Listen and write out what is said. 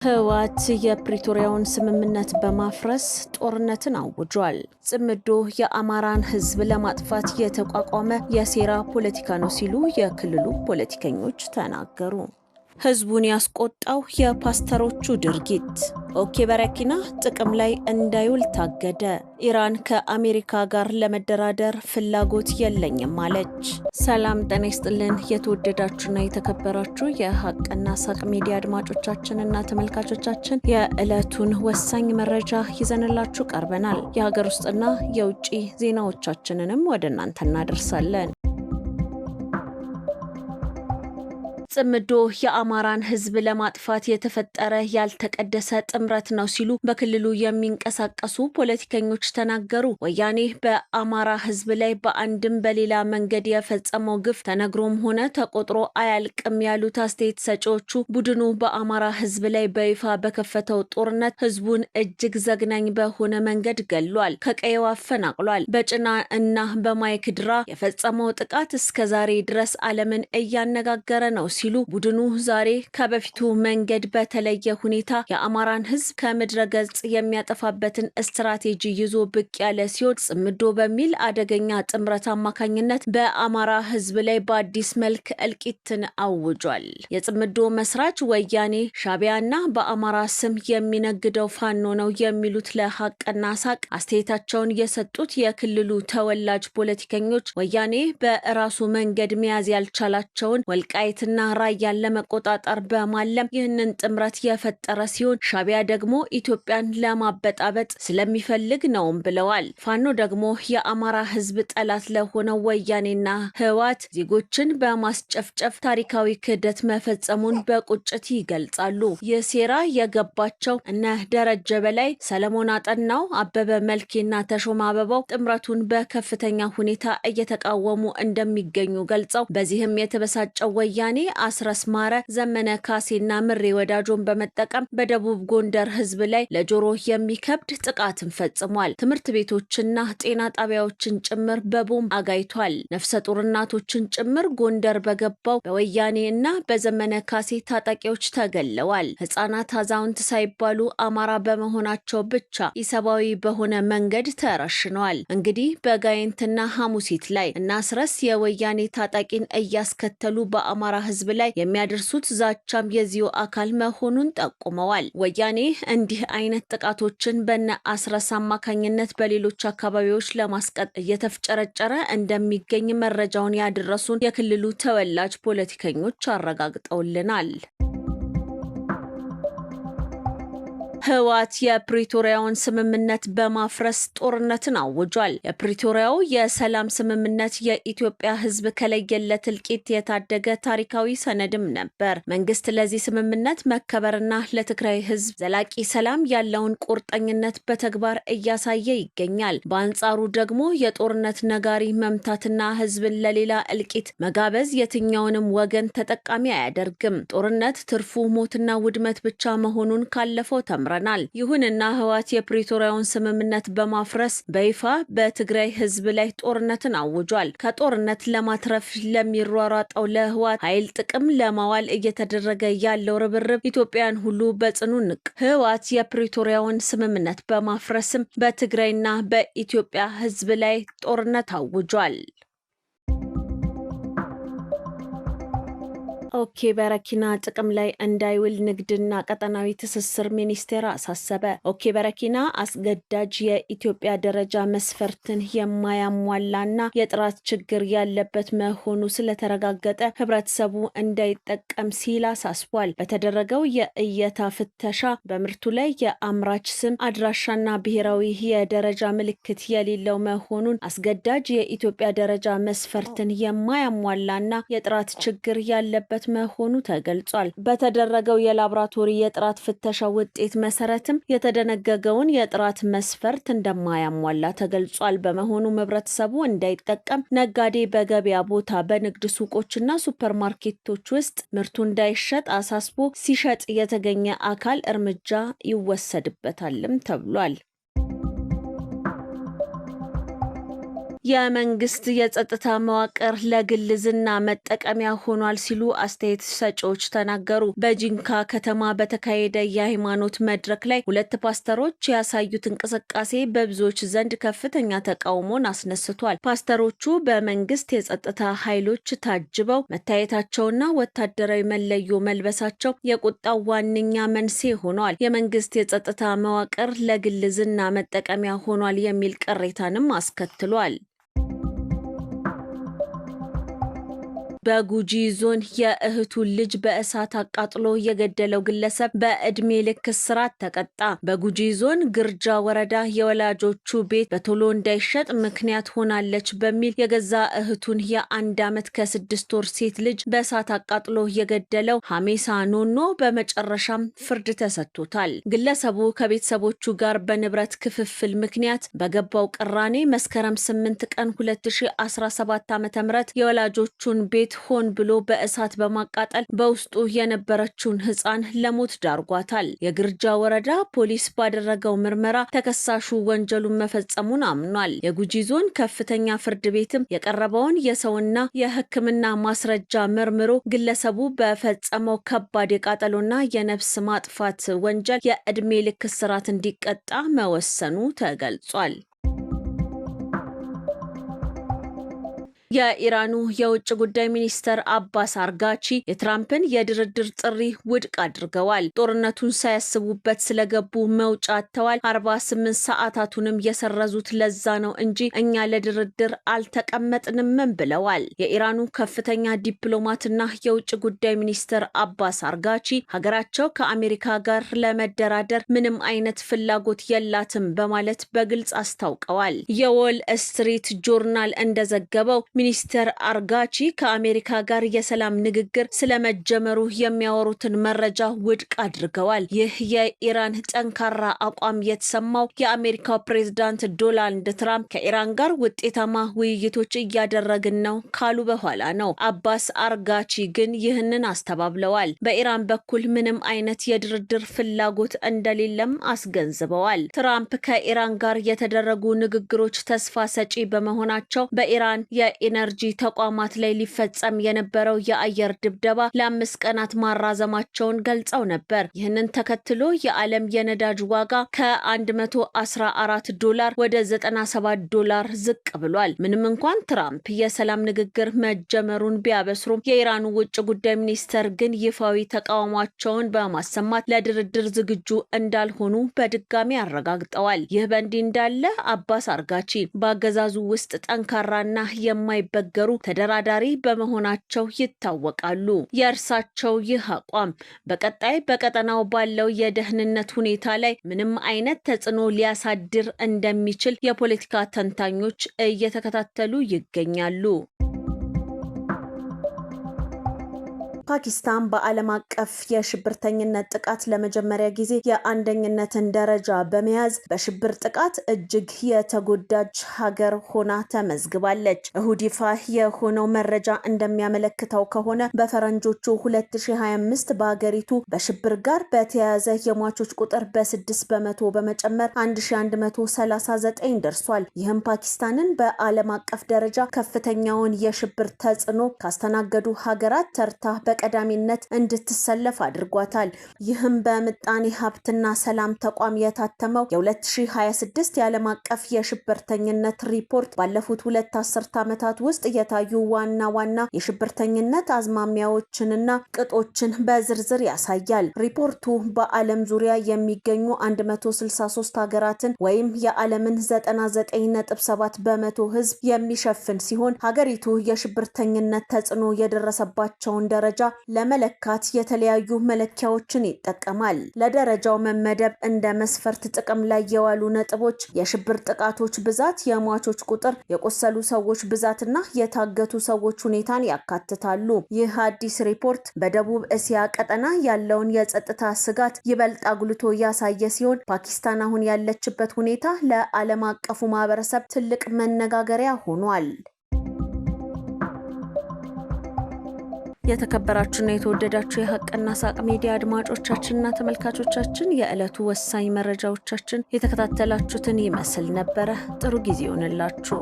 ህወሓት የፕሪቶሪያውን ስምምነት በማፍረስ ጦርነትን አውጇል። ጽምዶ የአማራን ህዝብ ለማጥፋት የተቋቋመ የሴራ ፖለቲካ ነው ሲሉ የክልሉ ፖለቲከኞች ተናገሩ። ህዝቡን ያስቆጣው የፓስተሮቹ ድርጊት። ኦኬ በረኪና ጥቅም ላይ እንዳይውል ታገደ። ኢራን ከአሜሪካ ጋር ለመደራደር ፍላጎት የለኝም አለች። ሰላም ጤና ይስጥልን የተወደዳችሁና የተከበራችሁ የሀቅና ሳቅ ሚዲያ አድማጮቻችንና ተመልካቾቻችን የዕለቱን ወሳኝ መረጃ ይዘንላችሁ ቀርበናል። የሀገር ውስጥና የውጭ ዜናዎቻችንንም ወደ እናንተ እናደርሳለን። ጽምዶ የአማራን ህዝብ ለማጥፋት የተፈጠረ ያልተቀደሰ ጥምረት ነው ሲሉ በክልሉ የሚንቀሳቀሱ ፖለቲከኞች ተናገሩ። ወያኔ በአማራ ህዝብ ላይ በአንድም በሌላ መንገድ የፈጸመው ግፍ ተነግሮም ሆነ ተቆጥሮ አያልቅም ያሉት አስተያየት ሰጪዎቹ ቡድኑ በአማራ ህዝብ ላይ በይፋ በከፈተው ጦርነት ህዝቡን እጅግ ዘግናኝ በሆነ መንገድ ገሏል፣ ከቀየው አፈናቅሏል። በጭና እና በማይክድራ የፈጸመው ጥቃት እስከዛሬ ድረስ ዓለምን እያነጋገረ ነው ሲሉ ቡድኑ ዛሬ ከበፊቱ መንገድ በተለየ ሁኔታ የአማራን ህዝብ ከምድረ ገጽ የሚያጠፋበትን ስትራቴጂ ይዞ ብቅ ያለ ሲሆን ጽምዶ በሚል አደገኛ ጥምረት አማካኝነት በአማራ ህዝብ ላይ በአዲስ መልክ እልቂትን አውጇል። የጽምዶ መስራች ወያኔ ሻቢያና በአማራ ስም የሚነግደው ፋኖ ነው የሚሉት ለሀቅና ሳቅ አስተያየታቸውን የሰጡት የክልሉ ተወላጅ ፖለቲከኞች ወያኔ በራሱ መንገድ መያዝ ያልቻላቸውን ወልቃይትና ራያን ለመቆጣጠር በማለም ይህንን ጥምረት የፈጠረ ሲሆን ሻቢያ ደግሞ ኢትዮጵያን ለማበጣበጥ ስለሚፈልግ ነውም ብለዋል። ፋኖ ደግሞ የአማራ ህዝብ ጠላት ለሆነው ወያኔና ህወሓት ዜጎችን በማስጨፍጨፍ ታሪካዊ ክህደት መፈጸሙን በቁጭት ይገልጻሉ። የሴራ የገባቸው እነ ደረጀ በላይ፣ ሰለሞን አጠናው፣ አበበ መልኬና ተሾማ አበባው ጥምረቱን በከፍተኛ ሁኔታ እየተቃወሙ እንደሚገኙ ገልጸው በዚህም የተበሳጨው ወያኔ አስረስ ማረ፣ ዘመነ ካሴና ምሬ ወዳጆን በመጠቀም በደቡብ ጎንደር ህዝብ ላይ ለጆሮ የሚከብድ ጥቃትን ፈጽሟል። ትምህርት ቤቶችና ጤና ጣቢያዎችን ጭምር በቦምብ አጋይቷል። ነፍሰ ጡር እናቶችን ጭምር ጎንደር በገባው በወያኔ እና በዘመነ ካሴ ታጣቂዎች ተገለዋል። ህጻናት አዛውንት ሳይባሉ አማራ በመሆናቸው ብቻ ኢሰብአዊ በሆነ መንገድ ተረሽነዋል። እንግዲህ በጋይንትና ሐሙሲት ላይ እናስረስ የወያኔ ታጣቂን እያስከተሉ በአማራ ህዝብ ላይ የሚያደርሱት ዛቻም የዚሁ አካል መሆኑን ጠቁመዋል። ወያኔ እንዲህ አይነት ጥቃቶችን በነ አስረስ አማካኝነት በሌሎች አካባቢዎች ለማስቀጥ እየተፍጨረጨረ እንደሚገኝ መረጃውን ያደረሱን የክልሉ ተወላጅ ፖለቲከኞች አረጋግጠውልናል። ህወሓት የፕሪቶሪያውን ስምምነት በማፍረስ ጦርነትን አውጇል። የፕሪቶሪያው የሰላም ስምምነት የኢትዮጵያ ህዝብ ከለየለት እልቂት የታደገ ታሪካዊ ሰነድም ነበር። መንግስት ለዚህ ስምምነት መከበርና ለትግራይ ህዝብ ዘላቂ ሰላም ያለውን ቁርጠኝነት በተግባር እያሳየ ይገኛል። በአንጻሩ ደግሞ የጦርነት ነጋሪ መምታትና ህዝብን ለሌላ እልቂት መጋበዝ የትኛውንም ወገን ተጠቃሚ አያደርግም። ጦርነት ትርፉ ሞትና ውድመት ብቻ መሆኑን ካለፈው ተምረናል። ይሁንና ህወሓት የፕሪቶሪያውን ስምምነት በማፍረስ በይፋ በትግራይ ህዝብ ላይ ጦርነትን አውጇል። ከጦርነት ለማትረፍ ለሚሯሯጠው ለህወሓት ኃይል ጥቅም ለማዋል እየተደረገ ያለው ርብርብ ኢትዮጵያን ሁሉ በጽኑ ንቅ። ህወሓት የፕሪቶሪያውን ስምምነት በማፍረስም በትግራይና በኢትዮጵያ ህዝብ ላይ ጦርነት አውጇል። ኦኬ በረኪና ጥቅም ላይ እንዳይውል ንግድና ቀጠናዊ ትስስር ሚኒስቴር አሳሰበ። ኦኬ በረኪና አስገዳጅ የኢትዮጵያ ደረጃ መስፈርትን የማያሟላና የጥራት ችግር ያለበት መሆኑ ስለተረጋገጠ ህብረተሰቡ እንዳይጠቀም ሲል አሳስቧል። በተደረገው የእይታ ፍተሻ በምርቱ ላይ የአምራች ስም፣ አድራሻና ብሔራዊ የደረጃ ምልክት የሌለው መሆኑን አስገዳጅ የኢትዮጵያ ደረጃ መስፈርትን የማያሟላና የጥራት ችግር ያለበት መሆኑ ተገልጿል። በተደረገው የላቦራቶሪ የጥራት ፍተሻ ውጤት መሰረትም የተደነገገውን የጥራት መስፈርት እንደማያሟላ ተገልጿል። በመሆኑም ህብረተሰቡ እንዳይጠቀም ነጋዴ በገበያ ቦታ፣ በንግድ ሱቆችና ሱፐርማርኬቶች ውስጥ ምርቱ እንዳይሸጥ አሳስቦ ሲሸጥ የተገኘ አካል እርምጃ ይወሰድበታልም ተብሏል። የመንግስት የጸጥታ መዋቅር ለግል ዝና መጠቀሚያ ሆኗል ሲሉ አስተያየት ሰጪዎች ተናገሩ። በጂንካ ከተማ በተካሄደ የሃይማኖት መድረክ ላይ ሁለት ፓስተሮች ያሳዩት እንቅስቃሴ በብዙዎች ዘንድ ከፍተኛ ተቃውሞን አስነስቷል። ፓስተሮቹ በመንግስት የጸጥታ ኃይሎች ታጅበው መታየታቸውና ወታደራዊ መለዮ መልበሳቸው የቁጣው ዋነኛ መንስኤ ሆኗል። የመንግስት የጸጥታ መዋቅር ለግል ዝና መጠቀሚያ ሆኗል የሚል ቅሬታንም አስከትሏል። በጉጂ ዞን የእህቱን ልጅ በእሳት አቃጥሎ የገደለው ግለሰብ በእድሜ ልክ እስራት ተቀጣ። በጉጂ ዞን ግርጃ ወረዳ የወላጆቹ ቤት በቶሎ እንዳይሸጥ ምክንያት ሆናለች በሚል የገዛ እህቱን የ1 ዓመት ከ6 ወር ሴት ልጅ በእሳት አቃጥሎ የገደለው ሐሜሳ ኖኖ በመጨረሻም ፍርድ ተሰጥቶታል። ግለሰቡ ከቤተሰቦቹ ጋር በንብረት ክፍፍል ምክንያት በገባው ቅራኔ መስከረም 8 ቀን 2017 ዓ.ም የወላጆቹን ቤት ሆን ብሎ በእሳት በማቃጠል በውስጡ የነበረችውን ህፃን ለሞት ዳርጓታል። የግርጃ ወረዳ ፖሊስ ባደረገው ምርመራ ተከሳሹ ወንጀሉን መፈጸሙን አምኗል። የጉጂ ዞን ከፍተኛ ፍርድ ቤትም የቀረበውን የሰውና የሕክምና ማስረጃ መርምሮ ግለሰቡ በፈጸመው ከባድ የቃጠሎና የነፍስ ማጥፋት ወንጀል የዕድሜ ልክ እስራት እንዲቀጣ መወሰኑ ተገልጿል። የኢራኑ የውጭ ጉዳይ ሚኒስተር አባስ አርጋቺ የትራምፕን የድርድር ጥሪ ውድቅ አድርገዋል። ጦርነቱን ሳያስቡበት ስለገቡ መውጫ አጥተዋል። 48 ሰዓታቱንም የሰረዙት ለዛ ነው እንጂ እኛ ለድርድር አልተቀመጥንም ብለዋል። የኢራኑ ከፍተኛ ዲፕሎማትና የውጭ ጉዳይ ሚኒስተር አባስ አርጋቺ ሀገራቸው ከአሜሪካ ጋር ለመደራደር ምንም አይነት ፍላጎት የላትም በማለት በግልጽ አስታውቀዋል። የዎል ስትሪት ጆርናል እንደዘገበው ሚኒስተር አርጋቺ ከአሜሪካ ጋር የሰላም ንግግር ስለመጀመሩ የሚያወሩትን መረጃ ውድቅ አድርገዋል። ይህ የኢራን ጠንካራ አቋም የተሰማው የአሜሪካው ፕሬዝዳንት ዶናልድ ትራምፕ ከኢራን ጋር ውጤታማ ውይይቶች እያደረግን ነው ካሉ በኋላ ነው። አባስ አርጋቺ ግን ይህንን አስተባብለዋል። በኢራን በኩል ምንም አይነት የድርድር ፍላጎት እንደሌለም አስገንዝበዋል። ትራምፕ ከኢራን ጋር የተደረጉ ንግግሮች ተስፋ ሰጪ በመሆናቸው በኢራን የኢነርጂ ተቋማት ላይ ሊፈጸም የነበረው የአየር ድብደባ ለ5 ቀናት ማራዘማቸውን ገልጸው ነበር። ይህንን ተከትሎ የዓለም የነዳጅ ዋጋ ከ$114 ወደ $97 ዝቅ ብሏል። ምንም እንኳን ትራምፕ የሰላም ንግግር መጀመሩን ቢያበስሩም የኢራኑ ውጭ ጉዳይ ሚኒስተር ግን ይፋዊ ተቃውሟቸውን በማሰማት ለድርድር ዝግጁ እንዳልሆኑ በድጋሚ አረጋግጠዋል። ይህ በእንዲህ እንዳለ አባስ አርጋቺ በአገዛዙ ውስጥ ጠንካራና የማይበገሩ ተደራዳሪ በመሆናቸው ይታወቃሉ። የእርሳቸው ይህ አቋም በቀጣይ በቀጠናው ባለው የደህንነት ሁኔታ ላይ ምንም አይነት ተጽዕኖ ሊያሳድር እንደሚችል የፖለቲካ ተንታኞች እየተከታተሉ ይገኛሉ። ፓኪስታን በዓለም አቀፍ የሽብርተኝነት ጥቃት ለመጀመሪያ ጊዜ የአንደኝነትን ደረጃ በመያዝ በሽብር ጥቃት እጅግ የተጎዳች ሀገር ሆና ተመዝግባለች። እሁድ ይፋ የሆነው መረጃ እንደሚያመለክተው ከሆነ በፈረንጆቹ 2025 በሀገሪቱ በሽብር ጋር በተያያዘ የሟቾች ቁጥር በ6 በመቶ በመጨመር 1139 ደርሷል። ይህም ፓኪስታንን በዓለም አቀፍ ደረጃ ከፍተኛውን የሽብር ተጽዕኖ ካስተናገዱ ሀገራት ተርታ በቀዳሚነት እንድትሰለፍ አድርጓታል። ይህም በምጣኔ ሀብትና ሰላም ተቋም የታተመው የ2026 የዓለም አቀፍ የሽብርተኝነት ሪፖርት ባለፉት 2 አስርት ዓመታት ውስጥ የታዩ ዋና ዋና የሽብርተኝነት አዝማሚያዎችንና ቅጦችን በዝርዝር ያሳያል። ሪፖርቱ በዓለም ዙሪያ የሚገኙ 163 ሀገራትን ወይም የዓለምን 99.7 በመቶ ሕዝብ የሚሸፍን ሲሆን ሀገሪቱ የሽብርተኝነት ተጽዕኖ የደረሰባቸውን ደረጃ ለመለካት የተለያዩ መለኪያዎችን ይጠቀማል። ለደረጃው መመደብ እንደ መስፈርት ጥቅም ላይ የዋሉ ነጥቦች የሽብር ጥቃቶች ብዛት፣ የሟቾች ቁጥር፣ የቆሰሉ ሰዎች ብዛትና የታገቱ ሰዎች ሁኔታን ያካትታሉ። ይህ አዲስ ሪፖርት በደቡብ እስያ ቀጠና ያለውን የጸጥታ ስጋት ይበልጥ አጉልቶ ያሳየ ሲሆን ፓኪስታን አሁን ያለችበት ሁኔታ ለዓለም አቀፉ ማህበረሰብ ትልቅ መነጋገሪያ ሆኗል። የተከበራችሁና የተወደዳችሁ የሀቅና ሳቅ ሚዲያ አድማጮቻችንና ተመልካቾቻችን የዕለቱ ወሳኝ መረጃዎቻችን የተከታተላችሁትን ይመስል ነበረ። ጥሩ ጊዜ ይሁንላችሁ።